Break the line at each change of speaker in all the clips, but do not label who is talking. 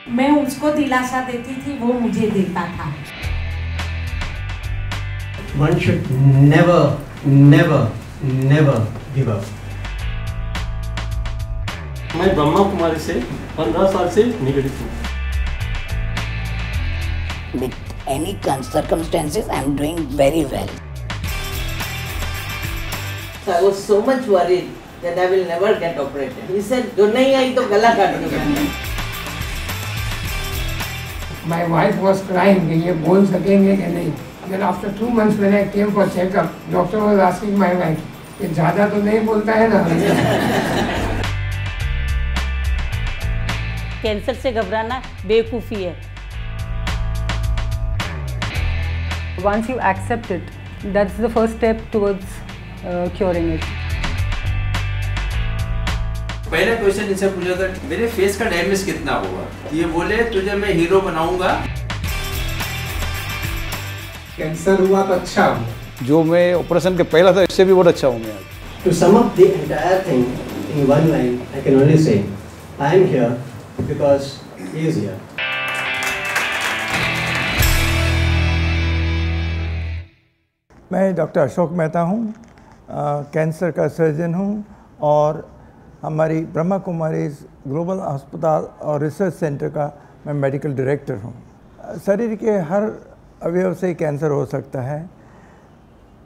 मैं उसको दिलासा देती थी, वो मुझे देता था।
One should never, never, never give up.
मैं ब्रह्मा कुमारी से 15 साल से निगड़ित हूँ।
With any circumstances, I am doing very well.
So I was so much worried that I will never get operated. He said, "जो नहीं आई तो गला काट दूँगा."
My wife was crying कि ये बोल सकेंगे कि नहीं. Then after 2 months when I came for checkup, doctor was asking my wife कि ज़्यादा तो नहीं बोलता है ना.
कैंसर से घबराना बेवकूफ़ी है.
Once you accept it, that's the first step towards curing it.
पहला क्वेश्चन इनसे पूछा था मेरे फेस का डैमेज कितना होगा. ये बोले तुझे मैं हीरो बनाऊंगा.
कैंसर हुआ तो अच्छा हुआ.
जो मैं ऑपरेशन के पहला था इससे भी बहुत अच्छा हूँ मैं आज.
To sum up the entire thing in one line, I can only say, I am here because he is here.
मैं डॉक्टर अशोक मेहता हूँ, कैंसर का सर्जन हूँ और हमारी ब्रह्मा कुमारी ग्लोबल अस्पताल और रिसर्च सेंटर का मैं मेडिकल डायरेक्टर हूँ. शरीर के हर अवयव से कैंसर हो सकता है.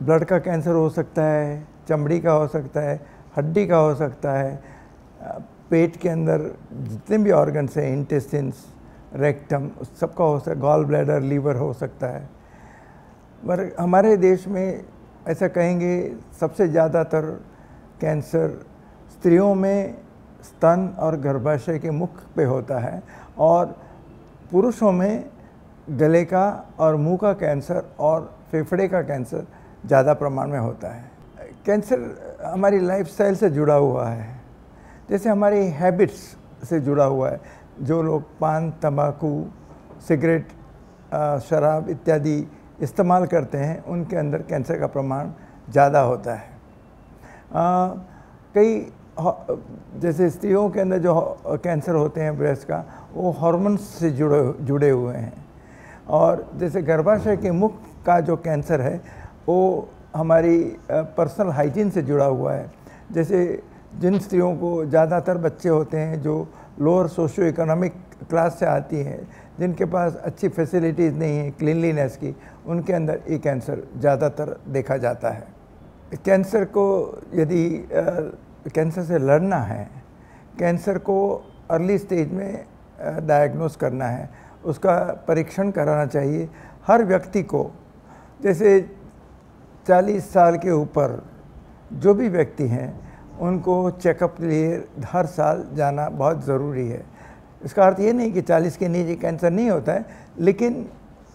ब्लड का कैंसर हो सकता है, चमड़ी का हो सकता है, हड्डी का हो सकता है, पेट के अंदर जितने भी ऑर्गन्स हैं, इंटेस्टिन्स, रेक्टम, सबका हो सकता है, गॉल ब्लैडर, लीवर हो सकता है. पर हमारे देश में ऐसा कहेंगे सबसे ज़्यादातर कैंसर स्त्रियों में स्तन और गर्भाशय के मुख पे होता है और पुरुषों में गले का और मुंह का कैंसर और फेफड़े का कैंसर ज़्यादा प्रमाण में होता है. कैंसर हमारी लाइफस्टाइल से जुड़ा हुआ है, जैसे हमारी हैबिट्स से जुड़ा हुआ है. जो लोग पान, तंबाकू, सिगरेट, शराब इत्यादि इस्तेमाल करते हैं उनके अंदर कैंसर का प्रमाण ज़्यादा होता है. कई जैसे स्त्रियों के अंदर जो कैंसर होते हैं ब्रेस्ट का, वो हार्मोन्स से जुड़े हुए हैं. और जैसे गर्भाशय के मुख का जो कैंसर है वो हमारी पर्सनल हाइजीन से जुड़ा हुआ है. जैसे जिन स्त्रियों को ज़्यादातर बच्चे होते हैं जो लोअर सोशियो इकोनॉमिक क्लास से आती हैं, जिनके पास अच्छी फैसिलिटीज़ नहीं है क्लीनलीनेस की, उनके अंदर ये कैंसर ज़्यादातर देखा जाता है. कैंसर को यदि कैंसर से लड़ना है, कैंसर को अर्ली स्टेज में डायग्नोस करना है, उसका परीक्षण कराना चाहिए हर व्यक्ति को. जैसे 40 साल के ऊपर जो भी व्यक्ति हैं उनको चेकअप के लिए हर साल जाना बहुत ज़रूरी है. इसका अर्थ ये नहीं कि 40 के नीचे कैंसर नहीं होता है, लेकिन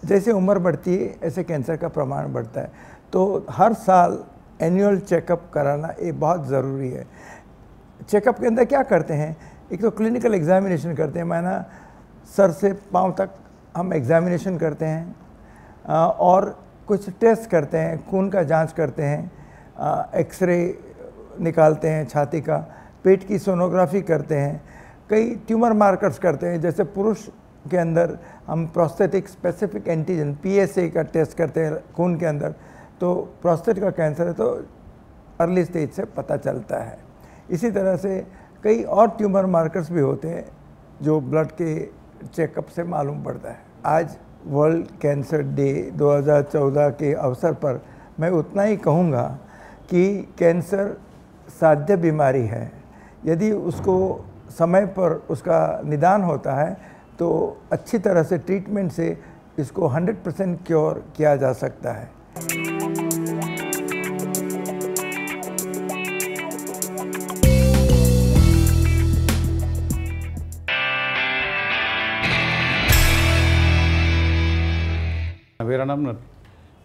जैसे उम्र बढ़ती है ऐसे कैंसर का प्रमाण बढ़ता है. तो हर साल एनुअल चेकअप कराना ये बहुत ज़रूरी है. चेकअप के अंदर क्या करते हैं, एक तो क्लिनिकल एग्जामिनेशन करते हैं, माना सर से पाँव तक हम एग्जामिनेशन करते हैं और कुछ टेस्ट करते हैं, खून का जांच करते हैं, एक्सरे निकालते हैं छाती का, पेट की सोनोग्राफी करते हैं, कई ट्यूमर मार्कर्स करते हैं. जैसे पुरुष के अंदर हम प्रोस्थेटिक स्पेसिफिक एंटीजन PSA का टेस्ट करते हैं खून के अंदर, तो प्रोस्टेट का कैंसर है तो अर्ली स्टेज से पता चलता है. इसी तरह से कई और ट्यूमर मार्कर्स भी होते हैं जो ब्लड के चेकअप से मालूम पड़ता है. आज वर्ल्ड कैंसर डे 2014 के अवसर पर मैं उतना ही कहूँगा कि कैंसर साध्य बीमारी है. यदि उसको समय पर उसका निदान होता है तो अच्छी तरह से ट्रीटमेंट से इसको 100% क्योर किया जा सकता है.
मेरा नाम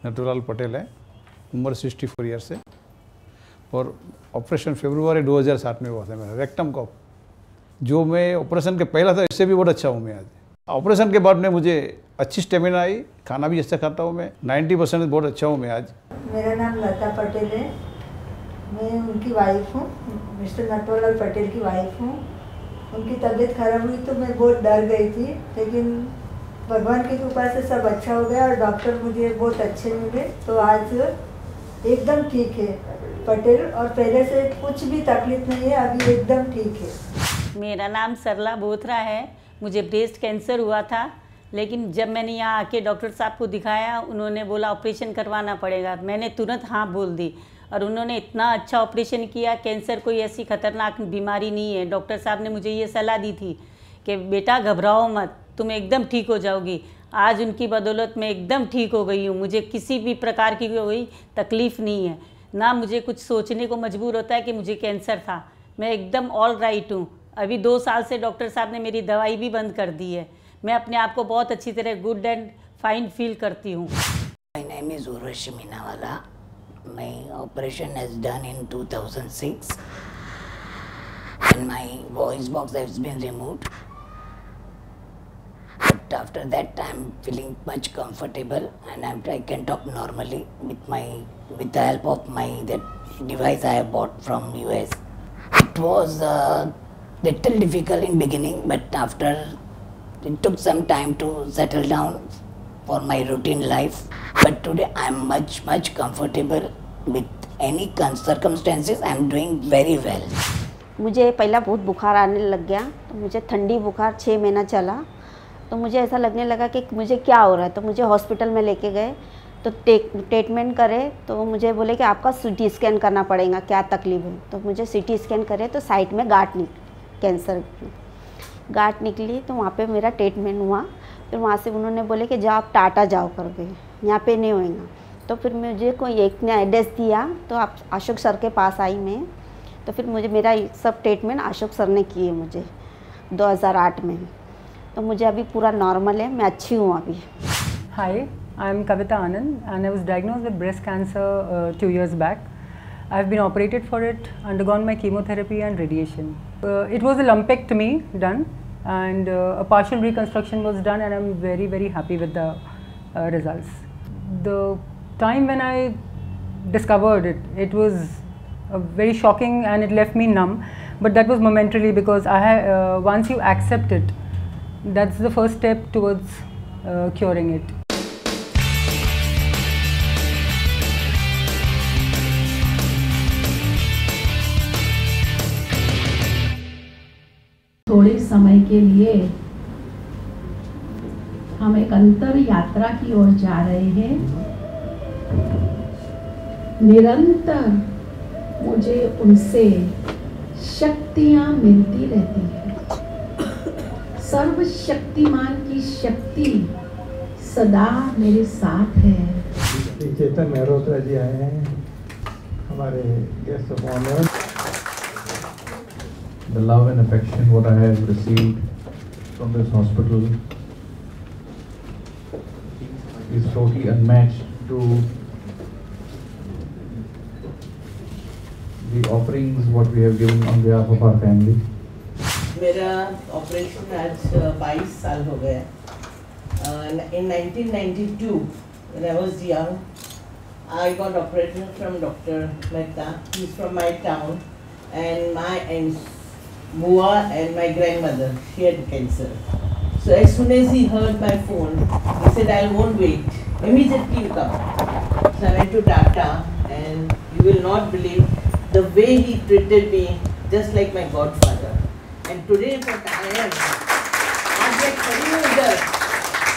नटूलाल पटेल है, उम्र 64 ईयर्स है और ऑपरेशन फरवरी 2007 में हुआ था मेरा रेक्टम का. जो मैं ऑपरेशन के पहला था इससे भी बहुत अच्छा हूँ मैं आज. ऑपरेशन के बाद में मुझे अच्छी स्टेमिना आई, खाना भी अच्छा खाता हूँ मैं, 90% बहुत अच्छा हूँ मैं आज.
मेरा नाम लता पटेल है, मैं उनकी वाइफ हूँ, मिस्टर नटवरलाल पटेल की वाइफ हूँ उनकी तबीयत खराब हुई तो मैं बहुत डर गई थी, लेकिन भगवान की कृपा से सब अच्छा हो गया और डॉक्टर मुझे बहुत अच्छे मिले, तो आज एकदम ठीक है पटेल, और पहले से कुछ भी तकलीफ नहीं है, अभी एकदम ठीक है।
मेरा नाम सरला बोथरा है। मुझे ब्रेस्ट कैंसर हुआ था, लेकिन जब मैंने यहाँ आके डॉक्टर साहब को दिखाया, उन्होंने बोला ऑपरेशन करवाना पड़ेगा। मैंने तुरंत हाँ बोल दी और उन्होंने इतना अच्छा ऑपरेशन किया। कैंसर कोई ऐसी खतरनाक बीमारी नहीं है। डॉक्टर साहब ने मुझे ये सलाह दी थी कि बेटा घबराओ मत, तुम एकदम ठीक हो जाओगी। आज उनकी बदौलत मैं एकदम ठीक हो गई हूँ। मुझे किसी भी प्रकार की कोई तकलीफ़ नहीं है, ना मुझे कुछ सोचने को मजबूर होता है कि मुझे कैंसर था। मैं एकदम ऑल राइट हूँ। अभी 2 साल से डॉक्टर साहब ने मेरी दवाई भी बंद कर दी है। मैं अपने आप को बहुत अच्छी तरह गुड एंड फाइन फील करती हूँ।
My name is Urvashi Minawala. My operation has done in 2006 and my voice box has been removed. But after that I'm feeling much comfortable and I can talk normally with the help of that device I have bought from US. It was little difficult in beginning, but after it took some time to settle down for my routine life. But today I am much comfortable with any circumstances. I am doing very well.
मुझे पहला बहुत बुखार आने लग गया, तो मुझे ठंडी बुखार 6 महीना चला, तो मुझे ऐसा लगने लगा कि मुझे क्या हो रहा है। तो मुझे हॉस्पिटल में लेके गए, तो ट्रीटमेंट करे, तो मुझे बोले कि आपका CT स्कैन करना पड़ेगा, क्या तकलीफ है। तो मुझे CT स्कैन करे तो साइड में गांठ निकली, कैंसर की गांठ निकली। तो वहाँ पे मेरा ट्रीटमेंट हुआ। फिर वहाँ से उन्होंने बोले कि जाओ आप टाटा जाओ करके, यहाँ पे नहीं होएगा। तो फिर मुझे कोई एक ने एड्रेस दिया, तो आप अशोक सर के पास आई मैं। तो फिर मुझे मेरा सब ट्रीटमेंट अशोक सर ने किए मुझे 2008 में। तो मुझे अभी पूरा नॉर्मल है, मैं अच्छी हूँ अभी।
Hi, I'm Kavita Anand and I was diagnosed with breast cancer 2 years back. I've been operated for it, undergone my chemotherapy and radiation. It was a lumpectomy done and a partial reconstruction was done, and I'm very happy with the results. The time when I discovered it, it was very shocking and it left me numb, but that was momentarily because once you accept it, that's the first step towards curing it.
थोड़े समय के लिए हम एक अंतर यात्रा की ओर जा रहे हैं। निरंतर मुझे उनसे शक्तियां मिलती रहती हैं। सर्वशक्तिमान की शक्ति सदा मेरे साथ है।
चेतन मेहरोत्रा जी आए हैं, हमारे guest of honour.
The love and affection what I have received from this hospital is totally unmatched to the offerings what we have given on behalf of our family.
मेरा ऑपरेशन आज 22 साल हो गया। In 1992, when I was young, I got operated from Dr. Mehta. He's from my town, and my Mua and my grandmother, she had cancer. So as soon as he heard my phone, he said, I won't wait. Immediately you come. So I went to Tata, and you will not believe the way he treated me, just like my godfather. And today what I am, आज मैं खड़ी हूँ इधर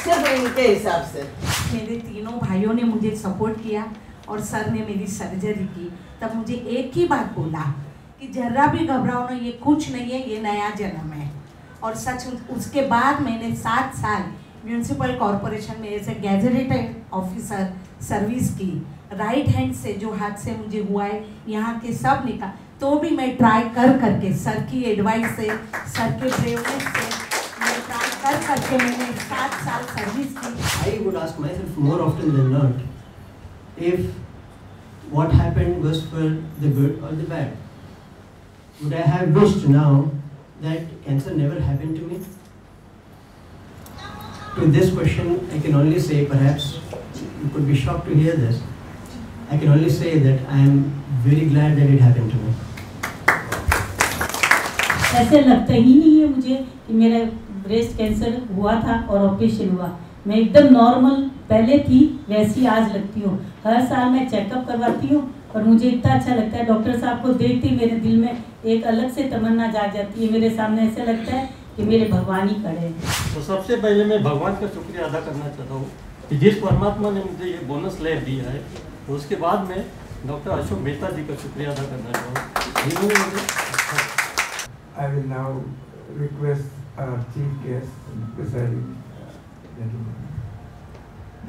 सिर्फ इनके हिसाब से।
मेरे तीनों भाइयों ने मुझे सपोर्ट किया और सर ने मेरी सर्जरी की। तब मुझे एक ही बात बोला कि जरा भी घबराओ ना, ये कुछ नहीं है, ये नया जन्म है। और सच उसके बाद मैंने 7 साल म्यूनिसिपल कॉरपोरेशन में as a gazetted officer service की। राइट हैंड से जो हाथ से मुझे हुआ है, यहाँ के सब निकाल, तो भी मैं ट्राई करके सर की एडवाइस से, सर के प्रेयर्स से मैं ट्राई करके मैंने 7 साल सर्विस की।
I would ask myself more often than not if what happened was for the good or the bad. Would I have wished now that cancer never happened to me? To this question, I can only say, perhaps you could be shocked to hear this, I can only say that I am very glad that it happened to me.
ऐसे लगता ही नहीं है मुझे कि मेरा breast cancer हुआ था और ऑपरेशन हुआ। मैं एकदम नॉर्मल पहले थी वैसी आज लगती हूँ। हर साल मैं चेकअप करवाती हूँ और मुझे इतना अच्छा लगता है। डॉक्टर साहब को देखते ही मेरे दिल में एक अलग से तमन्ना जाग जाती है। मेरे सामने ऐसा लगता है कि मेरे भगवान ही खड़े हैं।
तो सबसे पहले मैं भगवान का शुक्रिया अदा करना चाहता हूँ कि जिस परमात्मा ने मुझे ये बोनस लैब दिया है। तो उसके बाद मैं डॉक्टर अशोक मेहता जी का शुक्रिया अदा करना चाहूँगा।
I will now request our chief guest, presiding gentleman,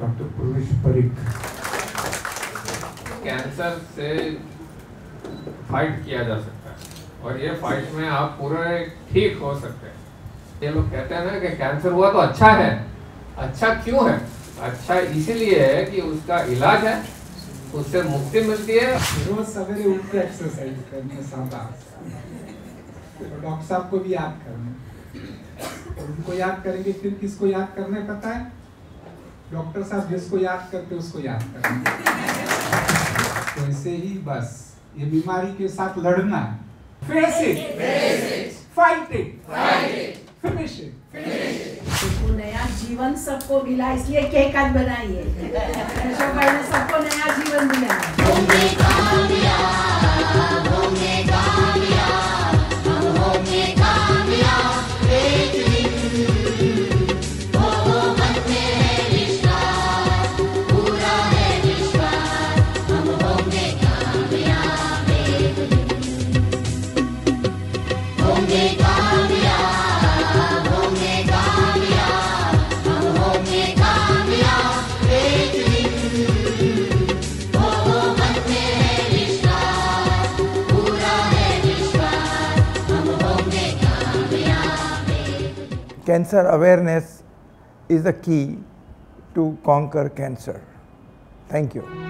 Dr. Purvesh Parikh.
Cancer से फाइट किया जा सकता है और ये फाइट में आप पूरे ठीक हो सकते हैं। ये लोग कहते हैं ना कि कैंसर हुआ तो अच्छा है। अच्छा क्यों है? अच्छा इसीलिए है कि उसका इलाज है, उससे मुक्ति मिलती है।
रोज सवेरे उठ के एक्सरसाइज करने, सादा डॉक्टर साहब को भी याद करना। उनको याद करेंगे फिर किसको याद करना है पता है? डॉक्टर साहब जिसको याद करते उसको याद करना। तो ऐसे ही बस ये बीमारी के साथ लड़ना है। Face it, fight it, finish it.
सबको नया जीवन सबको मिला, इसलिए केक आज बनाइए। अशोक भाई ने सबको नया जीवन दिया।
Cancer awareness is the key to conquer cancer. Thank you.